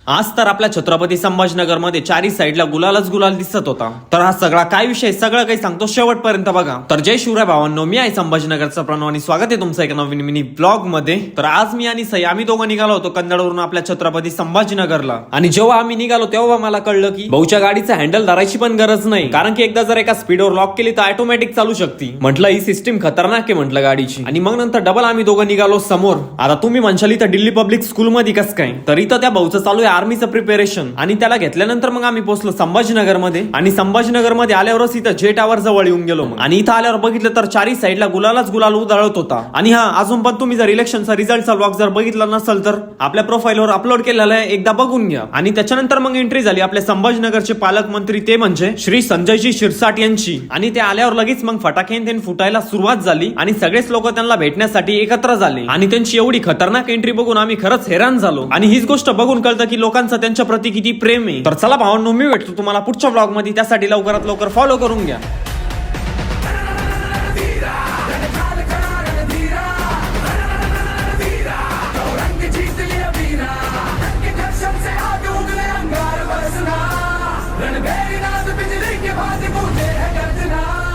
आज तर आपल्या छत्रपती संभाजीनगर मध्ये चारी साईडला गुलालच गुलाल दिसत होता. तर हा सगळा काय विषय सगळं काही सांगतो शेवटपर्यंत बघा. तर जय शिवराय भावांनो, मी आहे संभाजीनगरचा प्रणव आणि स्वागत आहे तुमचं एका नवीन मिनी ब्लॉग मध्ये. तर आज मी आणि सई आम्ही दोघं निघालो होतो कन्नडवरून आपल्या छत्रपती संभाजीनगरला. आणि जेव्हा आम्ही निघालो तेव्हा मला कळलं की भाऊच्या गाडीचा हँडल धरायची पण गरज नाही, कारण की एकदा जर एका स्पीडवर लॉक केली तर ऑटोमॅटिक चालू शकते. म्हटलं ही सिस्टीम खतरनाक आहे म्हटलं गाडीची. आणि मग नंतर डबल आम्ही दोघं निघालो समोर. आता तुम्ही म्हणशाल इथं दिल्ली पब्लिक स्कूल मध्ये कसं काय, तर इथं त्या भाऊचं चालू आहे आर्मीचं प्रिपेरेशन. आणि त्याला घेतल्यानंतर मग आम्ही पोहोचलो संभाजीनगर मध्ये. आणि संभाजीनगर मध्ये आल्यावरच इथं जे टावर जवळ येऊन गेलो. आणि इथं आल्यावर बघितलं तर चारी साईडला गुलालच गुलाल उधळत होता. आणि हा अजून पण तुम्ही जर इलेक्शनचा रिझल्टचा व्लॉग जर बघितला नसेल तर आपल्या प्रोफाईलवर अपलोड केलेला आहे, एकदा बघून घ्या. आणि त्याच्यानंतर मग एंट्री झाली आपल्या संभाजीनगरचे पालकमंत्री ते म्हणजे श्री संजयजी शिरसाट यांची. आणि ते आल्यावर लगेच मग फटाके फुटायला सुरुवात झाली आणि सगळेच लोक त्यांना भेटण्यासाठी एकत्र झाले. आणि त्यांची एवढी खतरनाक एंट्री बघून आम्ही खरंच हैराण झालो. आणि हीच गोष्ट बघून कळतं की लोकांचं त्यांच्या प्रति किती प्रेम आहे. तर चला भावांनो, मी भेटतो तुम्हाला पुढच्या ब्लॉग मध्ये, त्यासाठी लवकरात लवकर फॉलो करून घ्या. रणभेरी नाद बिजली के बाद गूंजे है गर्जना।